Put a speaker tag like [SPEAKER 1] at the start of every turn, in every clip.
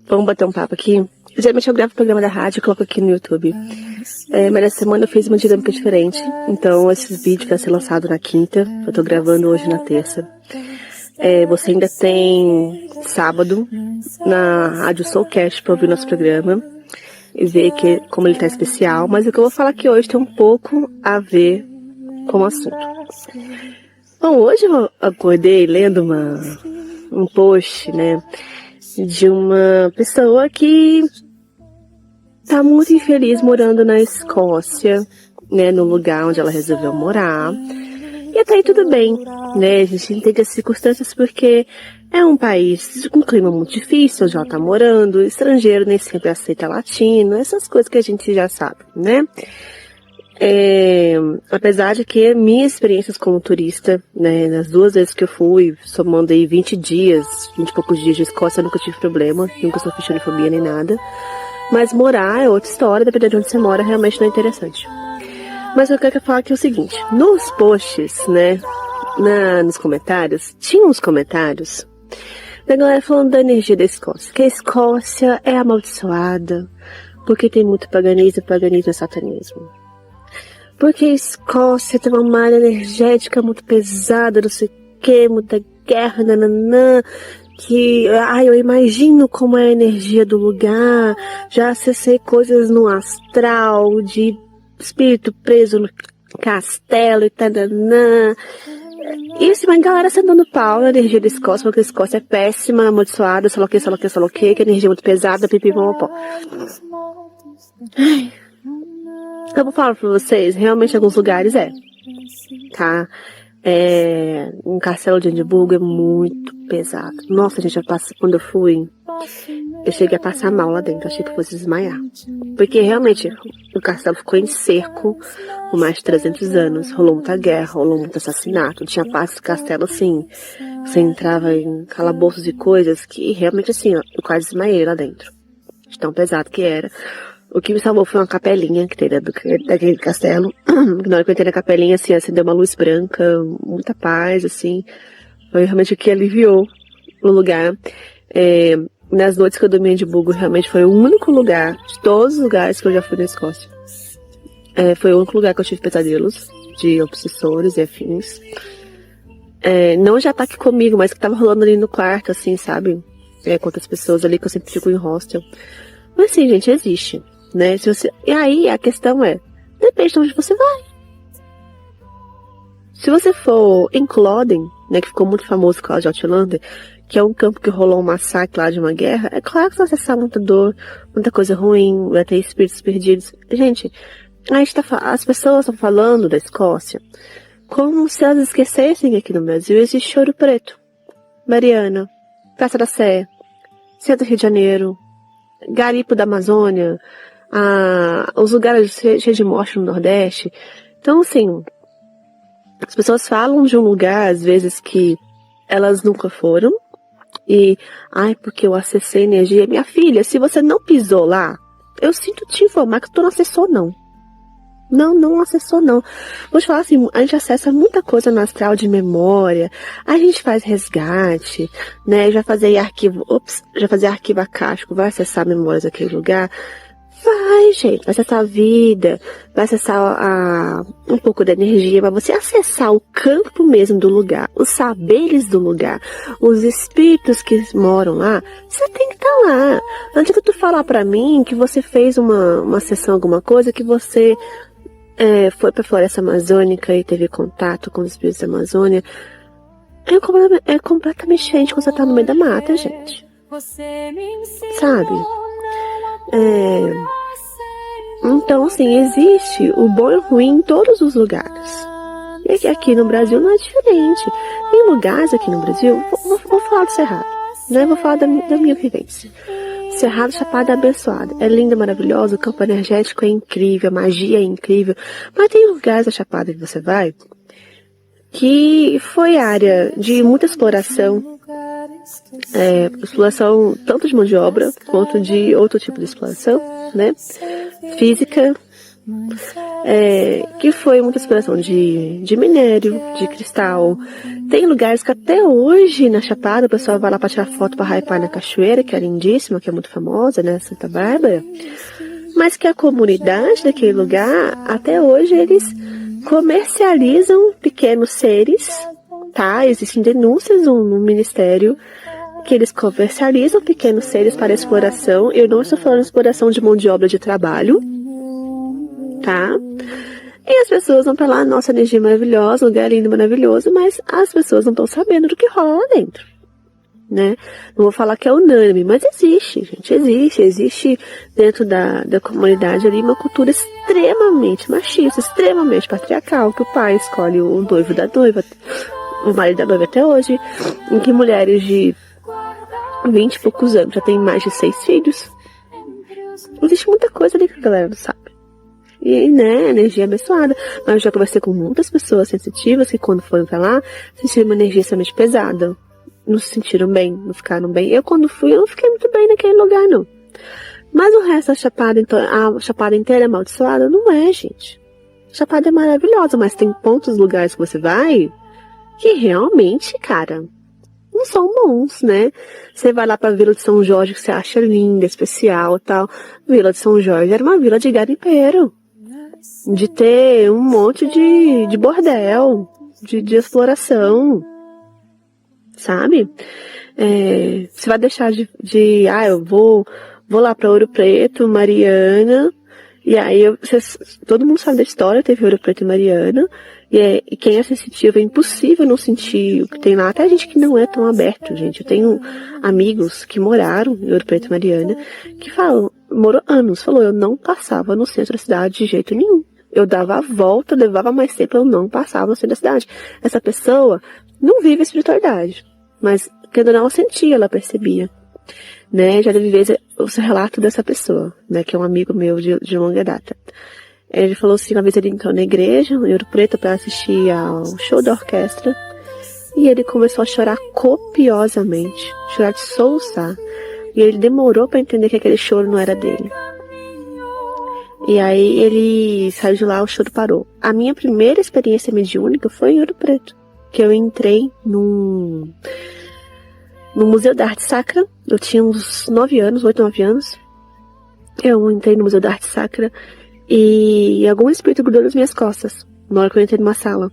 [SPEAKER 1] Vamos bater um papo aqui. Geralmente eu gravo o programa da rádio e coloco aqui no YouTube. Mas essa semana eu fiz uma dinâmica diferente. Então esse vídeo vai ser lançado na quinta. Eu tô gravando hoje na terça. Você ainda tem sábado na Rádio Soulcast pra ouvir nosso programa e ver como ele tá especial. Mas o que eu vou falar aqui hoje tem um pouco a ver com o assunto. Bom, hoje eu acordei lendo um post, né, de uma pessoa que tá muito infeliz morando na Escócia, né, no lugar onde ela resolveu morar. E até aí tudo bem, né, a gente entende as circunstâncias porque é um país com um clima muito difícil, onde ela tá morando, estrangeiro nem sempre aceita latino, essas coisas que a gente já sabe, né. Apesar de que minhas experiências como turista, né, nas 2 vezes que eu fui, somando aí 20 e poucos dias de Escócia, eu nunca tive problema, nunca sofri xenofobia nem nada. Mas morar é outra história, dependendo de onde você mora, realmente não é interessante. Mas eu quero falar aqui o seguinte, nos posts, né, nos comentários, tinha uns comentários da galera falando da energia da Escócia, que a Escócia é amaldiçoada, porque tem muito paganismo é satanismo. Porque a Escócia tem uma malha energética muito pesada, não sei o que, muita guerra, nananã, que, eu imagino como é a energia do lugar, já acessei coisas no astral, de espírito preso no castelo e tananã. Isso, mas a galera se dando pau na energia da Escócia, porque a Escócia é péssima, amaldiçoada, sei lá o que, que a energia é muito pesada, pipipopó. Eu vou falar pra vocês, realmente em alguns lugares tá? Um castelo de Edimburgo é muito pesado. Nossa, gente, quando eu fui, eu cheguei a passar mal lá dentro, achei que fosse desmaiar. Porque realmente, o castelo ficou em cerco por mais de 300 anos, rolou muita guerra, rolou muito assassinato, tinha partes do castelo assim, você entrava em calabouços e coisas que realmente assim, eu quase desmaiei lá dentro. De tão pesado que era. O que me salvou foi uma capelinha que tem dentro daquele castelo. Na hora que eu entrei na capelinha, assim, acendeu uma luz branca, muita paz, assim. Foi realmente o que aliviou o lugar. Nas noites que eu dormi em Edimburgo, realmente foi o único lugar, de todos os lugares que eu já fui na Escócia. Foi o único lugar que eu tive pesadelos de obsessores e afins. Não de ataque comigo, mas que tava rolando ali no quarto, assim, sabe? Com outras pessoas ali, que eu sempre fico em hostel. Mas assim, gente, existe. Né? E aí a questão depende de onde você vai. Se você for em Culloden, né, que ficou muito famoso por causa de Outlander, que é um campo que rolou um massacre lá de uma guerra, é claro que você vai acessar muita dor, muita coisa ruim, vai ter espíritos perdidos. Gente, as pessoas estão falando da Escócia como se elas esquecessem que aqui no Brasil existe Ouro Preto, Mariana, Praça da Sé, Centro do Rio de Janeiro, Garipo da Amazônia, os lugares cheios de morte no Nordeste. Então, assim, as pessoas falam de um lugar, às vezes, que elas nunca foram. E, porque eu acessei energia. Minha filha, se você não pisou lá, eu sinto te informar que tu não acessou, não. Não acessou, não. Vou te falar assim, a gente acessa muita coisa no astral de memória, a gente faz resgate, né, já fazia arquivo acástico, vai acessar memórias daquele lugar. Vai, gente, vai acessar a vida, vai acessar um pouco da energia, mas você acessar o campo mesmo do lugar, os saberes do lugar, os espíritos que moram lá, você tem que estar lá. Não adianta tu falar pra mim que você fez uma sessão, alguma coisa, que você foi pra Floresta Amazônica e teve contato com os espíritos da Amazônia. É completamente diferente quando você tá no meio da mata, gente. Sabe? Então, assim, existe o bom e o ruim em todos os lugares. E aqui no Brasil não é diferente. Tem lugares aqui no Brasil, vou falar do Cerrado, né? Vou falar da minha vivência. Cerrado, Chapada Abençoada. É linda, maravilhosa, o campo energético é incrível, a magia é incrível. Mas tem lugares da Chapada que você vai que foi área de muita exploração. Exploração tanto de mão de obra quanto de outro tipo de exploração, né? Física, que foi muita exploração de minério, de cristal. Tem lugares que até hoje na Chapada o pessoal vai lá para tirar foto para hypar na cachoeira, que é lindíssima, que é muito famosa, né, Santa Bárbara. Mas que a comunidade daquele lugar, até hoje eles comercializam pequenos seres, tá? Existem denúncias no Ministério que eles comercializam pequenos seres para exploração. Eu não estou falando de exploração de mão de obra de trabalho, tá? E as pessoas vão pra lá, nossa, energia maravilhosa, lugar lindo, maravilhoso, mas as pessoas não estão sabendo do que rola lá dentro, né? Não vou falar que é unânime, mas existe, gente, existe dentro da comunidade ali uma cultura extremamente machista, extremamente patriarcal, que o pai escolhe o noivo da noiva, o marido da noiva até hoje, em que mulheres de 20 e poucos anos já tem mais de 6 filhos. Existe muita coisa ali que a galera não sabe. E, né, energia abençoada. Mas eu já conversei com muitas pessoas sensitivas que quando foram pra lá, sentiram uma energia extremamente pesada. Não se sentiram bem, não ficaram bem. Eu quando fui, eu não fiquei muito bem naquele lugar, não. Mas o resto da Chapada, então, a Chapada inteira é amaldiçoada? Não é, gente. A Chapada é maravilhosa, mas tem pontos, lugares que você vai que realmente, cara, não são bons, né? Você vai lá pra Vila de São Jorge, que você acha linda, especial e tal. Vila de São Jorge era uma vila de garimpeiro. De ter um monte de bordel, de exploração, sabe? Você vai deixar eu vou lá pra Ouro Preto, Mariana, e aí todo mundo sabe da história, teve Ouro Preto e Mariana, e quem é sensitivo é impossível não sentir o que tem lá, até a gente que não é tão aberto, gente. Eu tenho amigos que moraram em Ouro Preto e Mariana, que morou anos, falou, eu não passava no centro da cidade de jeito nenhum. Eu dava a volta, levava mais tempo, eu não passava no centro da cidade. Essa pessoa não vive a espiritualidade, mas quando ela sentia, ela percebia, né? Já deve ver o relato dessa pessoa, né? Que é um amigo meu de longa data. Ele falou assim, uma vez ele entrou na igreja, em Ouro Preto, para assistir ao show da orquestra, e ele começou a chorar copiosamente, chorar de soluçar, e ele demorou para entender que aquele choro não era dele. E aí ele saiu de lá, o choro parou. A minha primeira experiência mediúnica foi em Ouro Preto, que eu entrei no Museu da Arte Sacra. Eu tinha uns 8, 9 anos. Eu entrei no Museu da Arte Sacra e algum espírito grudou nas minhas costas, na hora que eu entrei numa sala.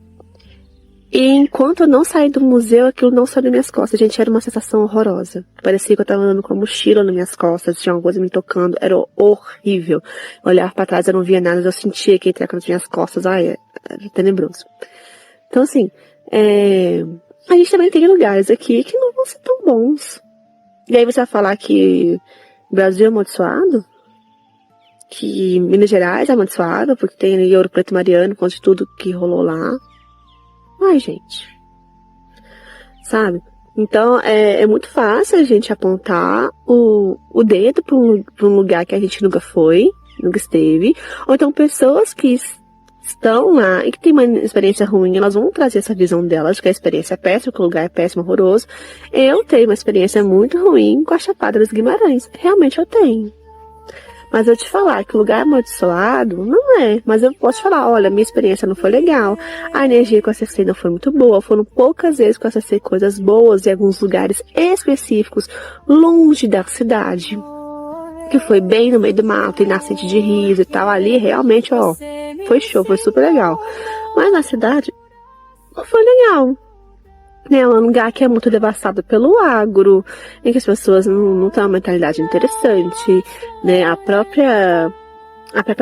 [SPEAKER 1] E enquanto eu não saí do museu, aquilo não saiu das minhas costas. Gente, era uma sensação horrorosa. Parecia que eu tava andando com uma mochila nas minhas costas, tinha alguma coisa me tocando. Era horrível. Eu olhava pra trás, eu não via nada, eu sentia que entrei nas minhas costas. Era tenebroso. Então, assim, a gente também tem lugares aqui que não vão ser tão bons. E aí você vai falar que o Brasil é amaldiçoado? Que Minas Gerais é amaldiçoado, porque tem ali Ouro Preto e Mariana, conta de tudo que rolou lá. Ai, gente. Sabe? Então, é muito fácil a gente apontar o dedo para um lugar que a gente nunca foi, nunca esteve. Ou então pessoas que estão lá e que têm uma experiência ruim, elas vão trazer essa visão delas, que a experiência é péssima, que o lugar é péssimo, horroroso. Eu tenho uma experiência muito ruim com a Chapada dos Guimarães. Realmente eu tenho. Mas eu te falar que o lugar amaldiçoado, não é. Mas eu posso te falar, olha, minha experiência não foi legal. A energia que eu acessei não foi muito boa. Foram poucas vezes que eu acessei coisas boas em alguns lugares específicos, longe da cidade. Que foi bem no meio do mato, e nascente de rios e tal. Ali, realmente, foi show, foi super legal. Mas na cidade, não foi legal. É um lugar que é muito devastado pelo agro, em que as pessoas não têm uma mentalidade interessante, né? A própria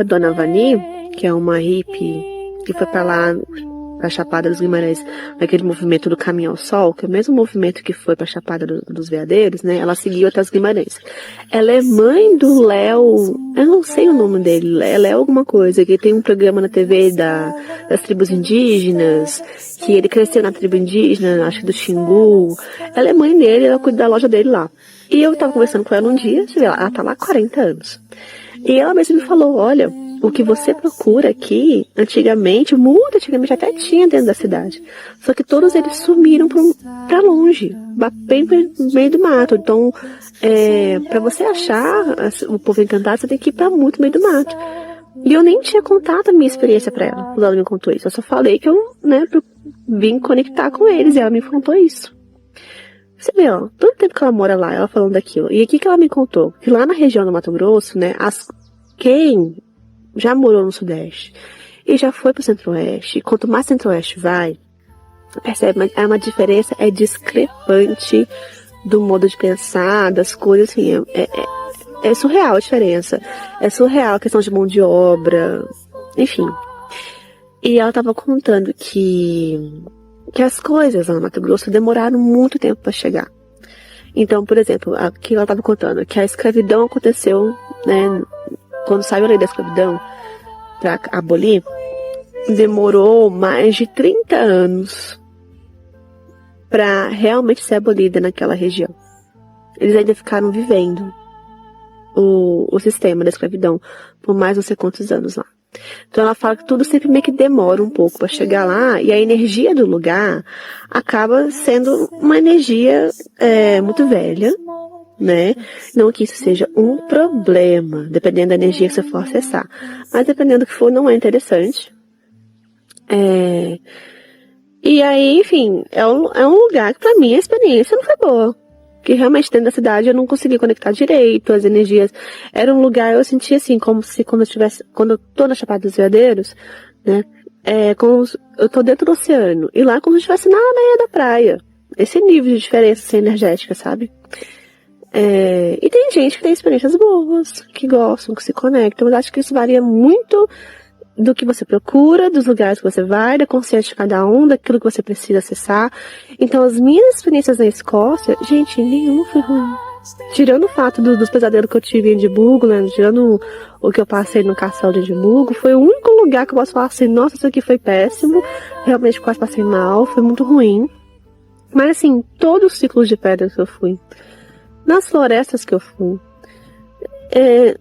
[SPEAKER 1] Dona Vani, que é uma hippie, que foi pra lá, pra Chapada dos Guimarães, naquele movimento do Caminho ao Sol, que é o mesmo movimento que foi pra Chapada dos Veadeiros, né? Ela seguiu até os Guimarães. Ela é mãe do Léo, eu não sei o nome dele, Léo alguma coisa, que tem um programa na TV das tribos indígenas, que ele cresceu na tribo indígena, acho que do Xingu. Ela é mãe dele, ela cuida da loja dele lá. E eu tava conversando com ela um dia, você vê, ela tá lá há 40 anos. E ela mesma me falou, olha, o que você procura aqui, antigamente até tinha dentro da cidade. Só que todos eles sumiram pra longe, bem no meio do mato. Então, pra você achar o povo encantado, você tem que ir pra muito meio do mato. E eu nem tinha contado a minha experiência pra ela, quando ela me contou isso. Eu só falei que eu, né, vim conectar com eles e ela me contou isso. Você vê, ó, todo tempo que ela mora lá, ela falando daquilo. E aqui que ela me contou, que lá na região do Mato Grosso, né, quem já morou no Sudeste e já foi pro Centro-Oeste, quanto mais Centro-Oeste vai, percebe, é uma diferença, é discrepante do modo de pensar, das coisas, assim, é surreal a diferença. É surreal a questão de mão de obra, enfim. E ela tava contando que as coisas lá no Mato Grosso demoraram muito tempo para chegar. Então, por exemplo, aqui ela tava contando que a escravidão aconteceu, né, quando saiu a lei da escravidão para abolir, demorou mais de 30 anos para realmente ser abolida naquela região. Eles ainda ficaram vivendo o sistema da escravidão por mais não sei quantos anos lá. Então ela fala que tudo sempre meio que demora um pouco para chegar lá, e a energia do lugar acaba sendo uma energia muito velha, né? Não que isso seja um problema, dependendo da energia que você for acessar. Mas dependendo do que for, não é interessante. E aí, enfim, é um lugar que pra mim a experiência não foi boa. Que realmente dentro da cidade eu não consegui conectar direito, as energias. Era um lugar, eu sentia assim, como se quando eu tô na Chapada dos Veadeiros, né? Eu tô dentro do oceano. E lá como se eu estivesse na areia da praia. Esse nível de diferença assim, energética, sabe? E tem gente que tem experiências boas, que gostam, que se conectam. Mas acho que isso varia muito do que você procura, dos lugares que você vai, da consciência de cada um, daquilo que você precisa acessar. Então, as minhas experiências na Escócia, gente, nenhuma foi ruim. Tirando o fato dos pesadelos que eu tive em Edimburgo, né, tirando o que eu passei no castelo de Edimburgo, foi o único lugar que eu posso falar assim, nossa, isso aqui foi péssimo, realmente quase passei mal, foi muito ruim. Mas assim, todos os ciclos de pedra que eu fui, nas florestas que eu fui,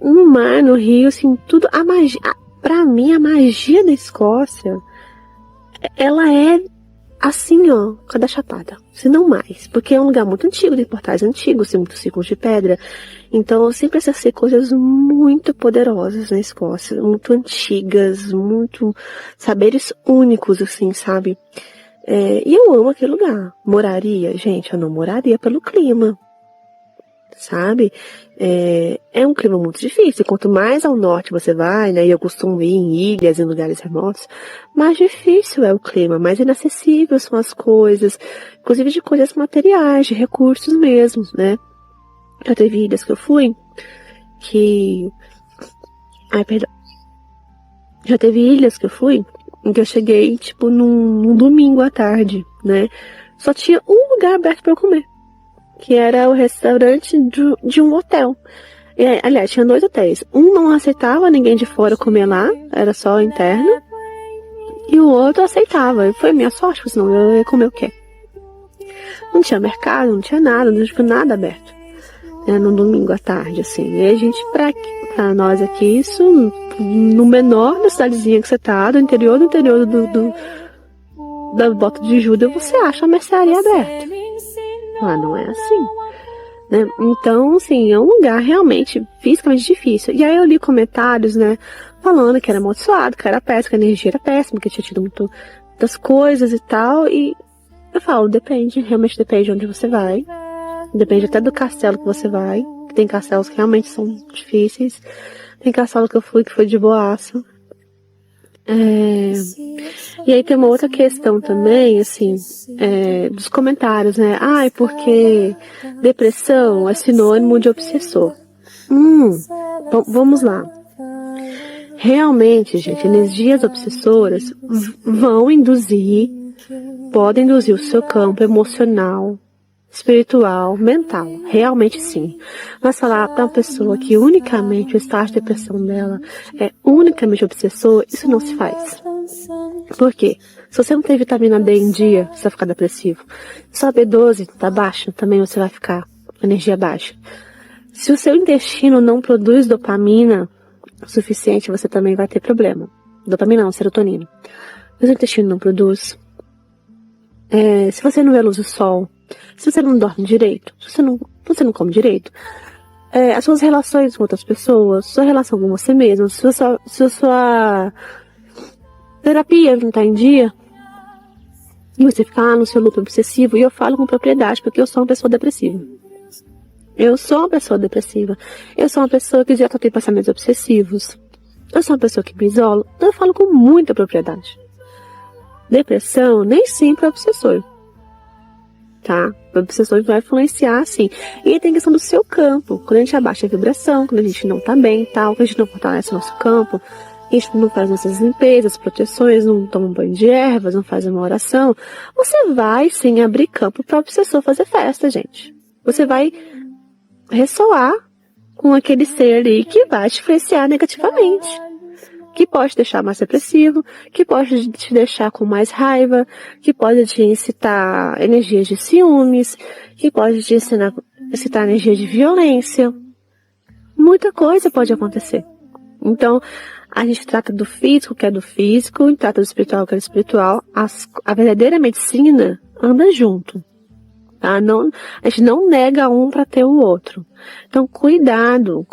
[SPEAKER 1] no mar, no rio, assim, tudo, a magia... Pra mim, a magia da Escócia, ela é assim, ó, cada chapada, se não mais. Porque é um lugar muito antigo, de portais antigos, tem muitos ciclos de pedra. Então, eu sempre acessei coisas muito poderosas na Escócia, muito antigas, muito saberes únicos, assim, sabe? E eu amo aquele lugar. Moraria? Gente, eu não moraria pelo clima. Sabe? É um clima muito difícil. Quanto mais ao norte você vai, né? E eu costumo ir em ilhas, em lugares remotos, mais difícil é o clima, mais inacessível são as coisas, inclusive de coisas materiais, de recursos mesmo, né? Já teve ilhas que eu fui que... Ai, perdão. Já teve ilhas que eu fui em que eu cheguei, tipo, num domingo à tarde, né? Só tinha um lugar aberto para eu comer, que era o restaurante de um hotel. Aliás, tinha 2 hotéis. Um não aceitava ninguém de fora comer lá, era só interno. E o outro aceitava. E foi minha sorte, porque senão eu ia comer o quê? Não tinha mercado, não tinha nada, não tinha nada aberto. Era num domingo à tarde, assim. E a gente, pra nós aqui, isso, no menor da cidadezinha que você tá, do interior da Bota de Judas, você acha a mercearia aberta. Lá não é assim, né? Então, assim, é um lugar realmente fisicamente difícil. E aí eu li comentários, né, falando que era amaldiçoado, que era péssimo, que a energia era péssima, que tinha tido muitas coisas e tal. E eu falo, depende, realmente depende de onde você vai. Depende até do castelo que você vai. Tem castelos que realmente são difíceis. Tem castelo que eu fui que foi de boaça. E aí tem uma outra questão também, assim, dos comentários, né? Porque depressão é sinônimo de obsessor. Vamos lá. Realmente, gente, energias obsessoras podem induzir o seu campo emocional, espiritual, mental. Realmente sim. Mas falar para uma pessoa que unicamente o estágio de depressão dela é unicamente obsessor, isso não se faz. Por quê? Se você não tem vitamina D em dia, você vai ficar depressivo. Se a B12 tá baixa, também você vai ficar energia baixa. Se o seu intestino não produz dopamina o suficiente, você também vai ter problema. Dopamina não, serotonina. Se o seu intestino não produz, se você não vê a luz do sol, se você não dorme direito, se você não come direito, as suas relações com outras pessoas, sua relação com você mesmo, se sua terapia não tá em dia, e você ficar no seu loop obsessivo, e eu falo com propriedade, porque eu sou uma pessoa depressiva. Eu sou uma pessoa depressiva. Eu sou uma pessoa que já tem pensamentos obsessivos. Eu sou uma pessoa que me isola. Então eu falo com muita propriedade. Depressão nem sempre é obsessor. Tá? O obsessor vai influenciar, sim. E tem questão do seu campo. Quando a gente abaixa a vibração, quando a gente não tá bem e tal, quando a gente não fortalece o nosso campo, a gente não faz nossas limpezas, proteções, não toma um banho de ervas, não faz uma oração, você vai sim abrir campo para o obsessor fazer festa, gente. Você vai ressoar com aquele ser ali que vai te influenciar negativamente. Que pode te deixar mais depressivo, que pode te deixar com mais raiva, que pode te incitar energias de ciúmes, que pode te incitar energias de violência. Muita coisa pode acontecer. Então, a gente trata do físico, que é do físico, e trata do espiritual, que é do espiritual. A verdadeira medicina anda junto. Tá? Não, a gente não nega um para ter o outro. Então, cuidado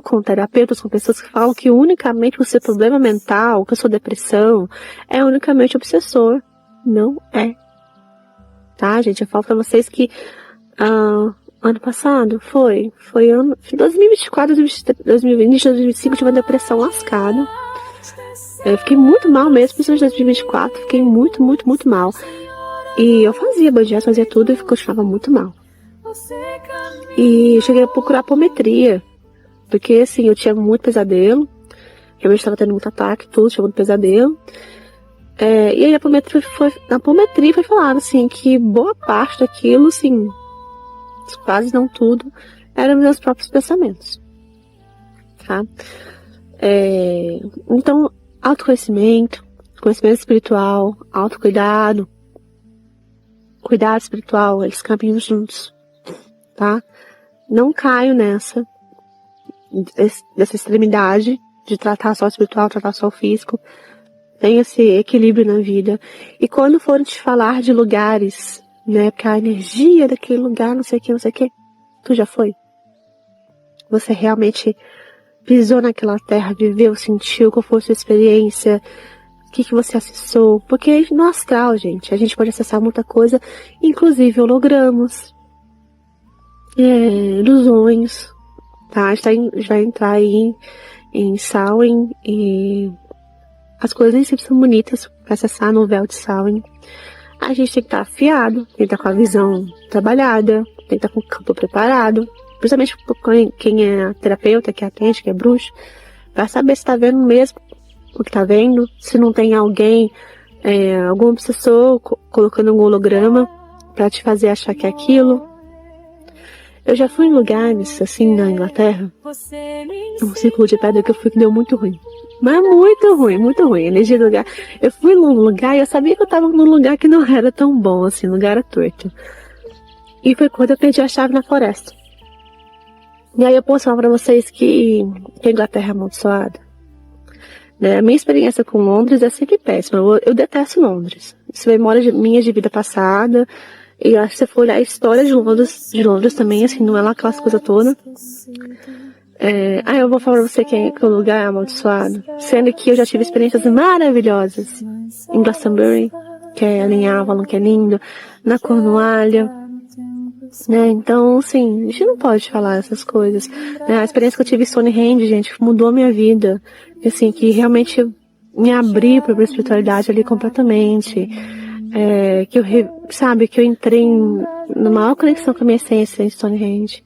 [SPEAKER 1] com terapeutas, com pessoas que falam que unicamente o seu problema mental, que a sua depressão, é unicamente obsessor. Não é. Tá, gente? Eu falo pra vocês que ano passado foi 2024, 2020, 2025, eu tive uma depressão lascada. Eu fiquei muito mal mesmo, principalmente em 2024, fiquei muito, muito, muito mal. E eu fazia bandias, fazia tudo e continuava muito mal. E eu cheguei a procurar apometria, porque assim, eu tinha muito pesadelo, realmente estava tendo muito ataque, tudo, tinha muito pesadelo. E aí a apometria foi falado assim, que boa parte daquilo, assim, quase não tudo, eram meus próprios pensamentos. Tá? Então, autoconhecimento, conhecimento espiritual, autocuidado, cuidado espiritual, eles caminham juntos, tá? Não caio dessa extremidade de tratar só o espiritual, tratar só o físico. Tem esse equilíbrio na vida. E quando forem te falar de lugares, né, porque a energia daquele lugar, não sei o que, tu já foi? Você realmente pisou naquela terra, viveu, sentiu, qual foi a sua experiência? O que você acessou? Porque no astral, gente, a gente pode acessar muita coisa, inclusive hologramas, ilusões, tá? A gente vai entrar aí em Samhain, e as coisas nem sempre são bonitas para acessar no véu de Samhain. A gente tem que estar afiado, tem que estar com a visão trabalhada, tem que estar com o campo preparado, principalmente quem é terapeuta, que atende, que é bruxo, para saber se está vendo mesmo o que está vendo, se não tem alguém, algum obsessor colocando um holograma para te fazer achar que é aquilo. Eu já fui em lugares, assim, na Inglaterra, um círculo de pedra que eu fui que deu muito ruim. Mas muito ruim, a energia do lugar. Eu fui num lugar e eu sabia que eu tava num lugar que não era tão bom, assim, um lugar era torto. E foi quando eu perdi a chave na floresta. E aí eu posso falar pra vocês que a Inglaterra é amaldiçoada. Né? A minha experiência com Londres é sempre péssima. Eu detesto Londres. Isso é memória minha de vida passada. E acho que se você for olhar a história de Londres também, assim, não é lá aquelas coisas todas. Eu vou falar pra você que o lugar é amaldiçoado. Sendo que eu já tive experiências maravilhosas. Em Glastonbury, que é ali em Avalon, que é lindo. Na Cornualha. Né? Então, assim, a gente não pode falar essas coisas. Né? A experiência que eu tive em Stonehenge, gente, mudou a minha vida. Assim, que realmente me abri para a espiritualidade ali completamente. Que eu entrei na maior conexão com a minha essência em Stonehenge.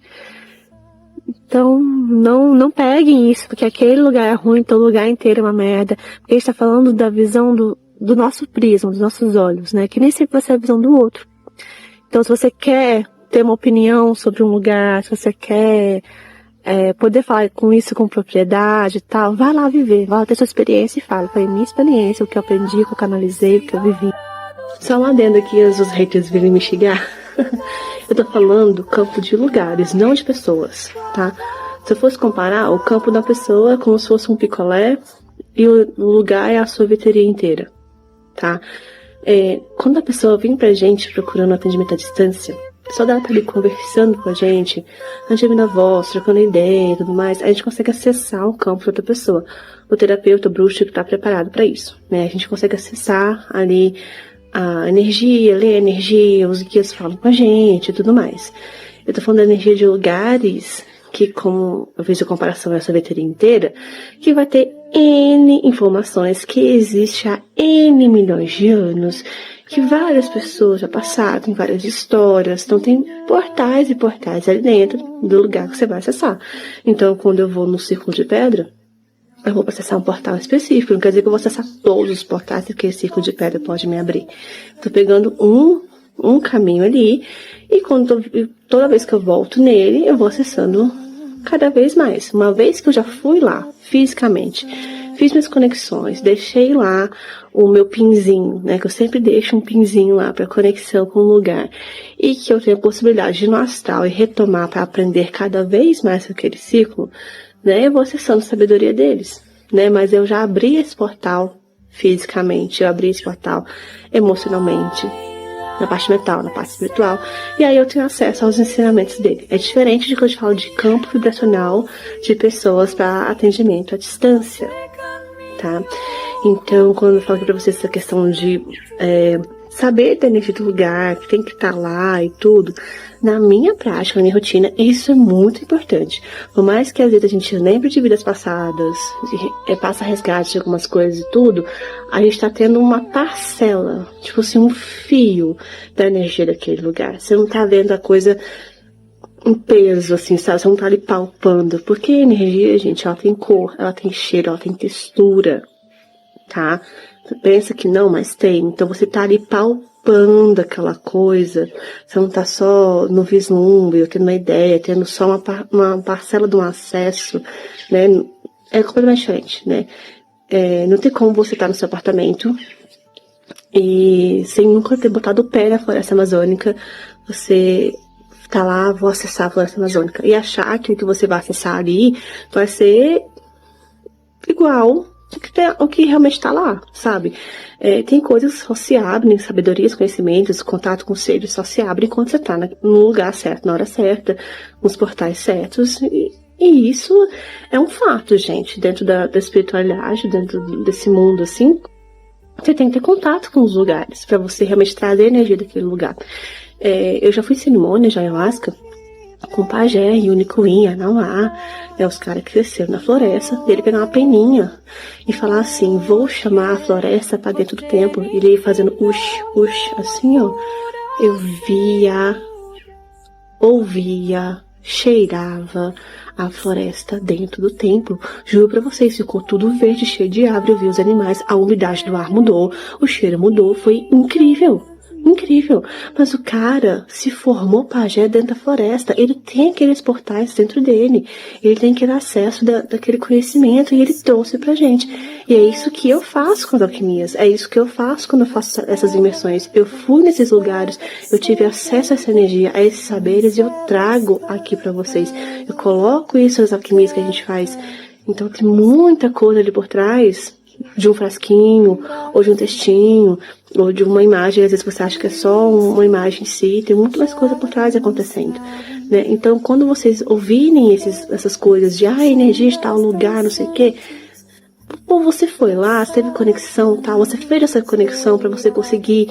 [SPEAKER 1] Então, não peguem isso, porque aquele lugar é ruim, então o lugar inteiro é uma merda. Porque a gente tá falando da visão do nosso prisma, dos nossos olhos, né? Que nem sempre vai ser a visão do outro. Então, se você quer ter uma opinião sobre um lugar, se você quer poder falar com isso com propriedade e tal, vai lá viver, vai lá ter sua experiência e fala. Foi minha experiência, o que eu aprendi, o que eu canalizei, o que eu vivi. Só um adendo aqui, os haters virem me xingar. Eu tô falando do campo de lugares, não de pessoas, tá? Se eu fosse comparar, o campo da pessoa é como se fosse um picolé e o lugar é a sorveteria inteira, tá? Quando a pessoa vem pra gente procurando atendimento à distância, Só dela estar ali conversando com a gente ouvindo a voz, trocando ideia e tudo mais, a gente consegue acessar o campo de outra pessoa. O terapeuta, o bruxo, que está preparado para isso, né? A gente consegue acessar ali a energia, ler a energia, os guias falam com a gente e tudo mais. Eu tô falando da energia de lugares que, como eu fiz a comparação essa sorveteria inteira, que vai ter N informações que existe há N milhões de anos, que várias pessoas já passaram, tem várias histórias, então tem portais e portais ali dentro do lugar que você vai acessar. Então, quando eu vou no Círculo de Pedra, eu vou acessar um portal específico, não quer dizer que eu vou acessar todos os portais que esse Círculo de Pedra pode me abrir. Tô pegando um caminho ali, e toda vez que eu volto nele, eu vou acessando cada vez mais. Uma vez que eu já fui lá, fisicamente, fiz minhas conexões, deixei lá o meu pinzinho, né, que eu sempre deixo um pinzinho lá para conexão com o lugar, e que eu tenho a possibilidade de ir no astral e retomar para aprender cada vez mais aquele ciclo, né, eu vou acessando a sabedoria deles, né, mas eu já abri esse portal fisicamente, eu abri esse portal emocionalmente, na parte mental, na parte espiritual, e aí eu tenho acesso aos ensinamentos dele. É diferente de quando eu falo de campo vibracional de pessoas para atendimento à distância, tá? Então, quando eu falo aqui pra vocês essa questão de saber da energia do lugar, que tem que estar lá e tudo, na minha prática, na minha rotina, isso é muito importante. Por mais que às vezes a gente lembre de vidas passadas, passa resgate de algumas coisas e tudo, a gente tá tendo uma parcela, tipo assim, um fio da energia daquele lugar. Você não tá vendo a coisa em peso, assim, sabe? Você não tá ali palpando. Porque a energia, gente, ela tem cor, ela tem cheiro, ela tem textura, tá? Você pensa que não, mas tem. Então você tá ali palpando aquela coisa. Você não tá só no vislumbre, ou tendo uma ideia, tendo só uma parcela de um acesso, né? É completamente diferente, né? Não tem como você estar no seu apartamento e sem nunca ter botado o pé na floresta amazônica, você tá lá, vou acessar a floresta amazônica, e achar que o que você vai acessar ali vai ser igual o que realmente está lá, sabe? Tem coisas que só se abrem, sabedorias, conhecimentos, contato com seres só se abre quando você está no lugar certo, na hora certa, nos portais certos, e isso é um fato, gente, dentro da espiritualidade, dentro desse mundo, assim, você tem que ter contato com os lugares, para você realmente trazer a energia daquele lugar. Eu já fui em cerimônia de ayahuasca, com o pajé, Yunicuim, Anauá, os caras que cresceram na floresta, dele pegar uma peninha e falar assim, vou chamar a floresta para dentro do templo, e ele ia fazendo assim, ó, eu via, ouvia, cheirava a floresta dentro do templo. Juro pra vocês, ficou tudo verde, cheio de árvore, eu vi os animais, a umidade do ar mudou, o cheiro mudou, foi incrível. Incrível, mas o cara se formou pajé dentro da floresta, ele tem aqueles portais dentro dele, ele tem aquele acesso daquele conhecimento e ele trouxe pra gente. E é isso que eu faço com as alquimias, é isso que eu faço quando eu faço essas imersões. Eu fui nesses lugares, eu tive acesso a essa energia, a esses saberes e eu trago aqui pra vocês. Eu coloco isso nas alquimias que a gente faz. Então tem muita coisa ali por trás de um frasquinho, ou de um textinho, ou de uma imagem. Às vezes você acha que é só uma imagem em si, tem muito mais coisa por trás acontecendo, né? Então, quando vocês ouvirem essas coisas de a energia está no lugar, não sei o quê, ou você foi lá, teve conexão, tá? Você fez essa conexão para você conseguir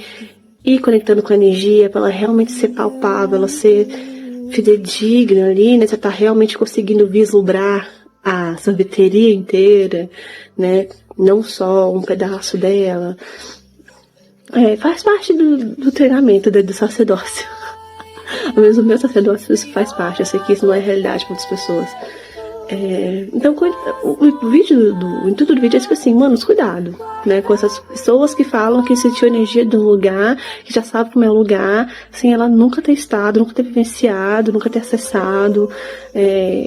[SPEAKER 1] ir conectando com a energia, para ela realmente ser palpável, ela ser fidedigna ali, né? Você tá realmente conseguindo vislumbrar a sorveteria inteira, né? Não só um pedaço dela. Faz parte do treinamento do sacerdócio. Mesmo o meu sacerdócio, isso faz parte. Eu sei que isso não é realidade para outras pessoas. Então, o intuito do vídeo é tipo assim, manos, cuidado, né? Com essas pessoas que falam que sentiu energia de um lugar, que já sabe como é o lugar, sem ela nunca ter estado, nunca ter vivenciado, nunca ter acessado.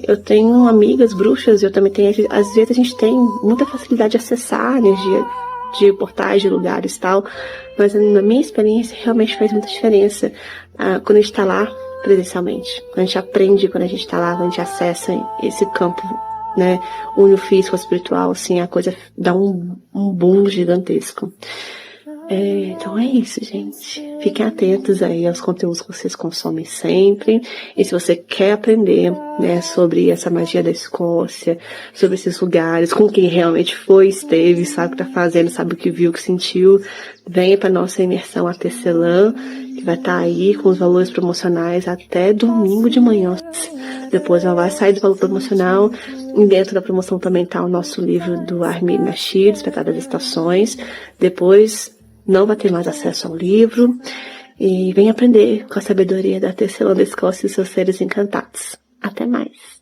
[SPEAKER 1] Eu tenho amigas bruxas, eu também tenho, às vezes a gente tem muita facilidade de acessar a energia de portais, de lugares e tal, mas na minha experiência realmente faz muita diferença quando a gente tá lá presencialmente, quando a gente aprende, quando a gente tá lá, quando a gente acessa esse campo, né, une o físico ao espiritual, assim, a coisa dá um boom gigantesco. Então é isso, gente. Fiquem atentos aí aos conteúdos que vocês consomem sempre. E se você quer aprender, né, sobre essa magia da Escócia, sobre esses lugares, com quem realmente foi, esteve, sabe o que tá fazendo, sabe o que viu, o que sentiu, venha para nossa imersão a Tecelã, que vai estar aí com os valores promocionais até domingo de manhã. Depois ela vai sair do valor promocional. E dentro da promoção também tá o nosso livro do Armin Nashir, Despertar das Estações. Depois não vai ter mais acesso ao livro. E vem aprender com a sabedoria da Tecelã da Escócia e seus seres encantados. Até mais!